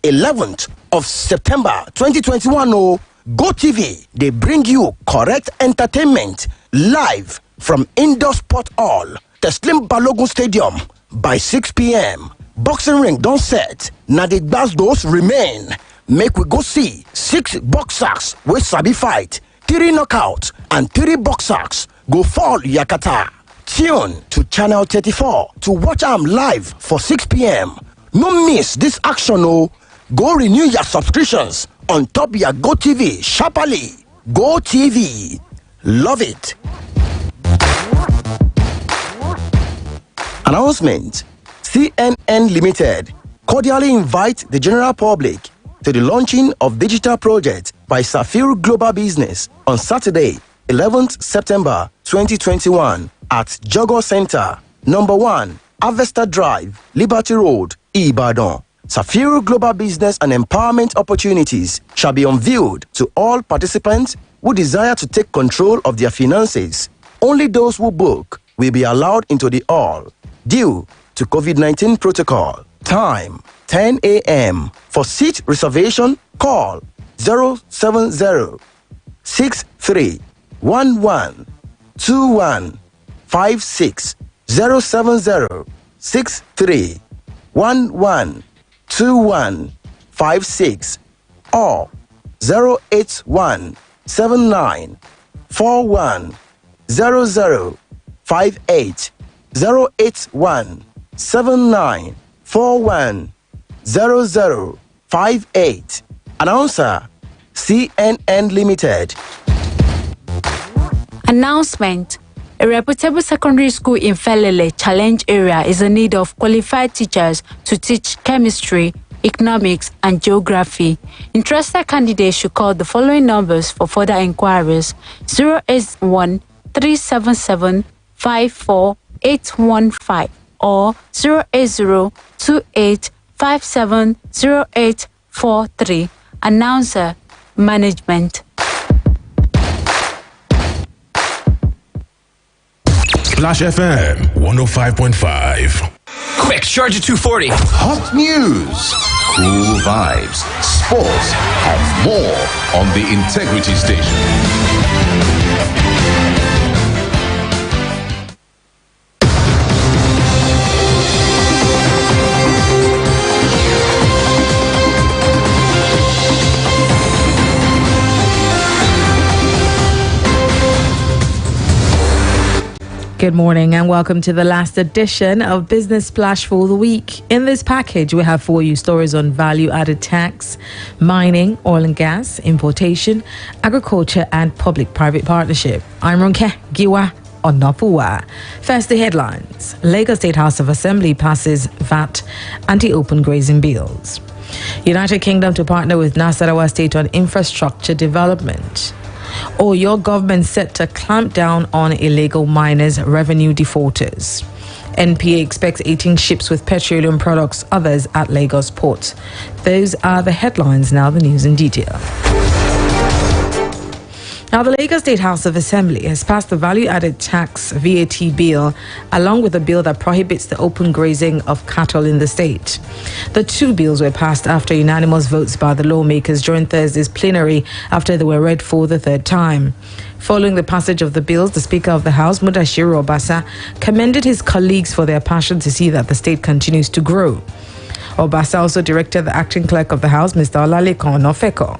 11th of September 2021. Oh, GoTV, they bring you correct entertainment live from Indoor Sport Hall, Teslim Balogun Stadium by 6 p.m. Boxing ring don't set. Now the Glasgows remain. Make we go see 6 boxers with sabi fight, 3 knockout and 3 boxers go fall yakata. Tune to channel 34 to watch them live for 6 p.m. No miss this action. Oh, go renew your subscriptions on top your GoTV sharply. GoTV, love it. Announcement: CNN Limited cordially invite the general public to the launching of digital project by Sapphire Global Business on Saturday, 11th September 2021 at Jogo Center, number 1, Avesta Drive, Liberty Road, Ibadan. Sapphire Global Business and empowerment opportunities shall be unveiled to all participants who desire to take control of their finances. Only those who book will be allowed into the hall. Due to COVID-19 protocol. Time 10 a.m. For seat reservation, call 070 63 11 21 56 070 63 11 21 56 or 081 79 41 00 58 081 79 41 00 58. Announcer CNN Limited. Announcement: a reputable secondary school in Felele Challenge area is in need of qualified teachers to teach chemistry, economics, and geography. Interested candidates should call the following numbers for further inquiries: 081 377 54815 or 08028570843. Announcer: Management. Splash FM 105.5. Quick, charge at 240. Hot news, cool vibes, sports, and more on the Integrity Station. Good morning and welcome to the last edition of Business Splash for the week. In this package, we have for you stories on value-added tax, mining, oil and gas, importation, agriculture, and public-private partnership. I'm Ronke, Giwa, Onafuwa. First, the headlines. Lagos State House of Assembly passes VAT anti-open grazing bills. United Kingdom to partner with Nasarawa State on infrastructure development. Or your government set to clamp down on illegal miners, revenue defaulters. NPA expects 18 ships with petroleum products, others at Lagos port. Those are the headlines. Now the news in detail. Now, the Lagos State House of Assembly has passed the value-added tax VAT bill, along with a bill that prohibits the open grazing of cattle in the state. The two bills were passed after unanimous votes by the lawmakers during Thursday's plenary after they were read for the third time. Following the passage of the bills, the Speaker of the House, Mudashiru Obasa, commended his colleagues for their passion to see that the state continues to grow. Obasa also directed the acting clerk of the House, Mr. Olalekan Onofeko,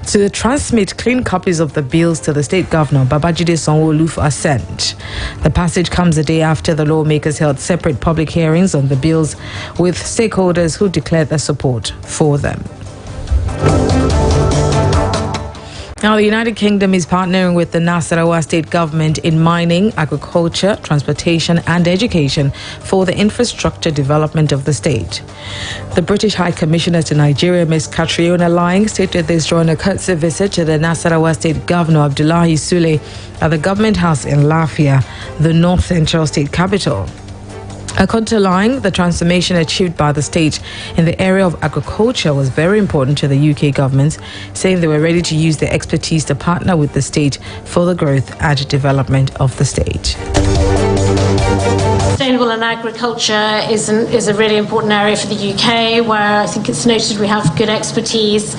to transmit clean copies of the bills to the state governor, Babajide Sanwo-Olu, for assent. The passage comes a day after the lawmakers held separate public hearings on the bills with stakeholders who declared their support for them. Now, the United Kingdom is partnering with the Nasarawa state government in mining, agriculture, transportation and education for the infrastructure development of the state. The British High Commissioner to Nigeria, Ms. Catriona Lying, stated this during a courtesy visit to the Nasarawa state governor, Abdullahi Sule, at the government house in Lafia, the north central state capital. According to Lying, the transformation achieved by the state in the area of agriculture was very important to the UK government, saying they were ready to use their expertise to partner with the state for the growth and development of the state. sustainable and agriculture is a really important area for the UK, where I think it's noted we have good expertise.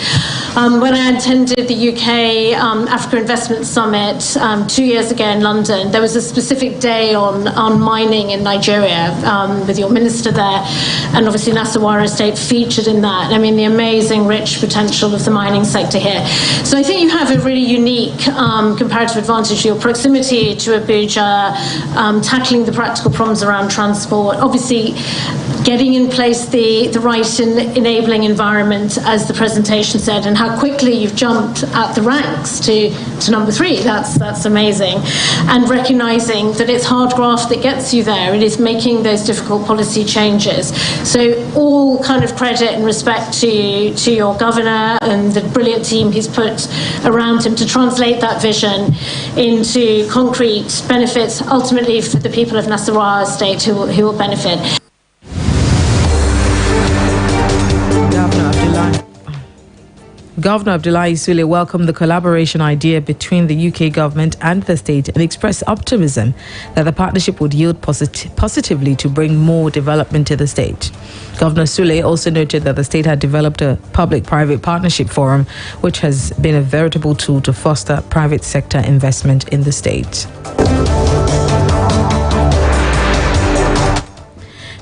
When I attended the UK Africa Investment Summit 2 years ago in London, there was a specific day on mining in Nigeria with your minister there, and obviously Nasarawa Estate featured in that. I mean, the amazing rich potential of the mining sector here. So I think you have a really unique comparative advantage, your proximity to Abuja, tackling the practical problems around transport, obviously getting in place the right and enabling environment, as the presentation said, and how quickly you've jumped at the ranks to number 3. That's amazing. And recognising that it's hard graft that gets you there. It is making those difficult policy changes. So all kind of credit and respect to your governor and the brilliant team he's put around him to translate that vision into concrete benefits, ultimately for the people of Nasarawa State who will benefit. Governor Abdullahi Sule welcomed the collaboration idea between the UK government and the state and expressed optimism that the partnership would yield positively to bring more development to the state. Governor Sule also noted that the state had developed a public-private partnership forum, which has been a veritable tool to foster private sector investment in the state.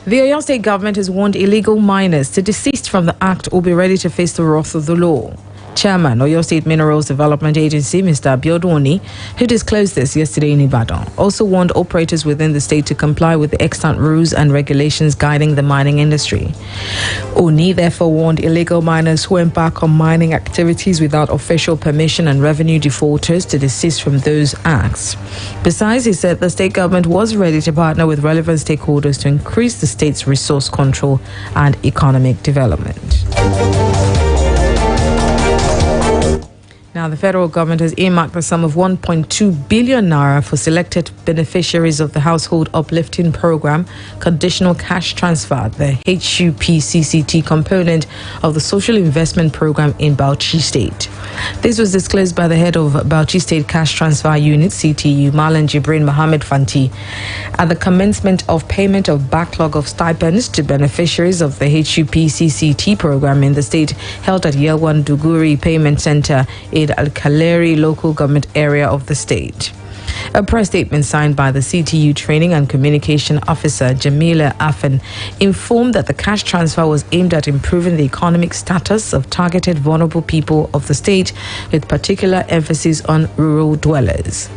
The Oyo State government has warned illegal miners to desist from the act or be ready to face the wrath of the law. Chairman, Oyo State Minerals Development Agency, Mr. Abiodun Oni, who disclosed this yesterday in Ibadan, also warned operators within the state to comply with the extant rules and regulations guiding the mining industry. Oni therefore warned illegal miners who embark on mining activities without official permission and revenue defaulters to desist from those acts. Besides, he said the state government was ready to partner with relevant stakeholders to increase the state's resource control and economic development. Now, the federal government has earmarked the sum of 1.2 billion naira for selected beneficiaries of the Household Uplifting Program Conditional Cash Transfer, the HUPCCT component of the Social Investment Program in Bauchi State. This was disclosed by the head of Bauchi State Cash Transfer Unit, CTU, Malan Jibrin Mohammed Fanti, at the commencement of payment of backlog of stipends to beneficiaries of the HUPCCT program in the state held at Yelwan Duguri Payment Center in Al-Kaleri local government area of the state. A press statement signed by the CTU Training and Communication Officer Jamila Afen informed that the cash transfer was aimed at improving the economic status of targeted vulnerable people of the state, with particular emphasis on rural dwellers.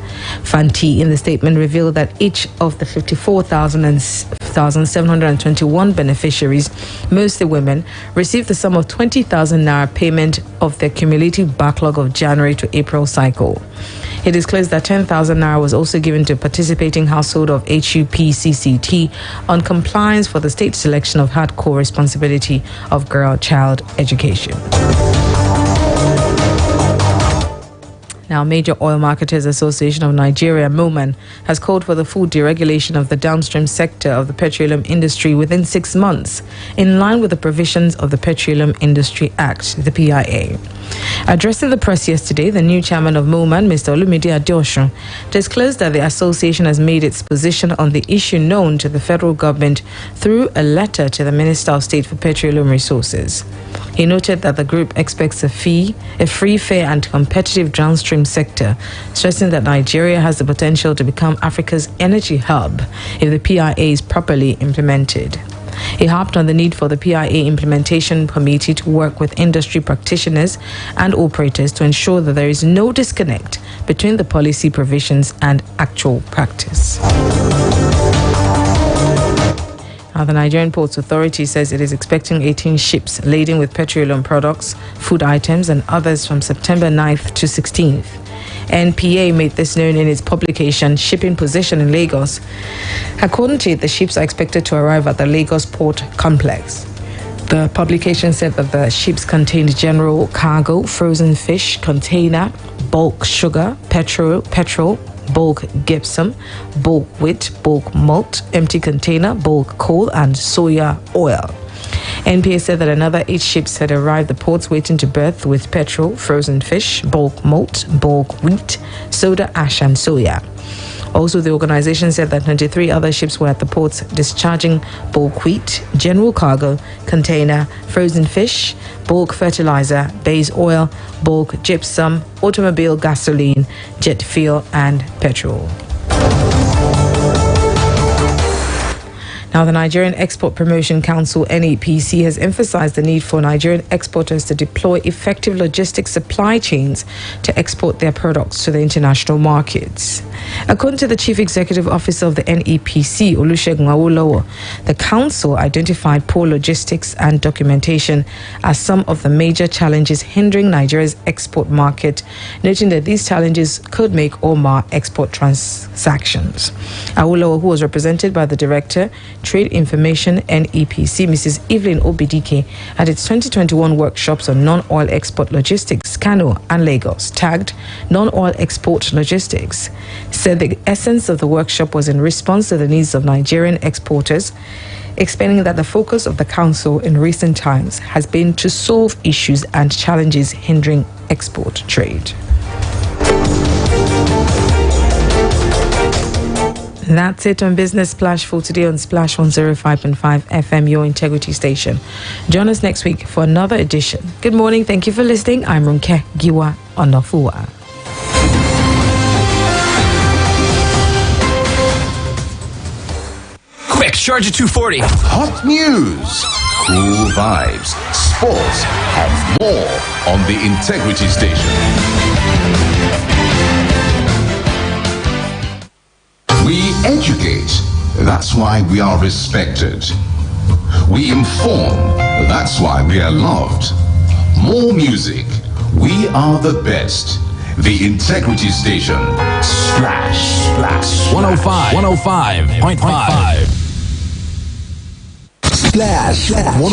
Fanti in the statement revealed that each of the 54,721 beneficiaries, mostly women, received the sum of 20,000 naira payment of their cumulative backlog of January to April cycle. He disclosed that 10,000 naira was also given to a participating household of HUPCCT on compliance for the state selection of hardcore responsibility of girl-child education. Now, Major Oil Marketers Association of Nigeria, MOMAN, has called for the full deregulation of the downstream sector of the petroleum industry within 6 months, in line with the provisions of the Petroleum Industry Act, the PIA. Addressing the press yesterday, the new chairman of MOMAN, Mr. Olumide Adeosun, disclosed that the association has made its position on the issue known to the federal government through a letter to the Minister of State for Petroleum Resources. He noted that the group expects a free, fair and competitive downstream sector, stressing that Nigeria has the potential to become Africa's energy hub if the PIA is properly implemented. He harped on the need for the PIA Implementation Committee to work with industry practitioners and operators to ensure that there is no disconnect between the policy provisions and actual practice. Now, the Nigerian Ports Authority says it is expecting 18 ships laden with petroleum products, food items and others from September 9th to 16th. NPA made this known in its publication Shipping Position in Lagos. According to it, the ships are expected to arrive at the Lagos Port Complex. The publication said that the ships contained general cargo, frozen fish, container, bulk sugar, petrol, bulk gypsum, bulk wheat, bulk malt, empty container, bulk coal and soya oil. NPA said that another 8 ships had arrived at the ports waiting to berth with petrol, frozen fish, bulk malt, bulk wheat, soda ash and soya. Also, the organization said that 23 other ships were at the ports discharging bulk wheat, general cargo, container, frozen fish, bulk fertilizer, base oil, bulk gypsum, automobile gasoline, jet fuel, and petrol. Now, the Nigerian Export Promotion Council, NEPC, has emphasized the need for Nigerian exporters to deploy effective logistics supply chains to export their products to the international markets. According to the Chief Executive Officer of the NEPC, Olusegun Awolowo, the council identified poor logistics and documentation as some of the major challenges hindering Nigeria's export market, noting that these challenges could make or mar export transactions. Awolowo, who was represented by the Director, Trade Information NEPC, Mrs. Evelyn Obidike, at its 2021 workshops on non-oil export logistics, Kano and Lagos, tagged non-oil export logistics, said the essence of the workshop was in response to the needs of Nigerian exporters, explaining that the focus of the council in recent times has been to solve issues and challenges hindering export trade. That's it on Business Splash for today on Splash 105.5 FM, your integrity station. Join us next week for another edition. Good morning. Thank you for listening. I'm Ronke, Giwa, Onafuwa. Quick, charge at 240. Hot news, cool vibes, sports, and more on the Integrity Station. We educate, that's why we are respected. We inform, that's why we are loved. More music, we are the best. The Integrity Station. Splash, splash, 105.5. Splash.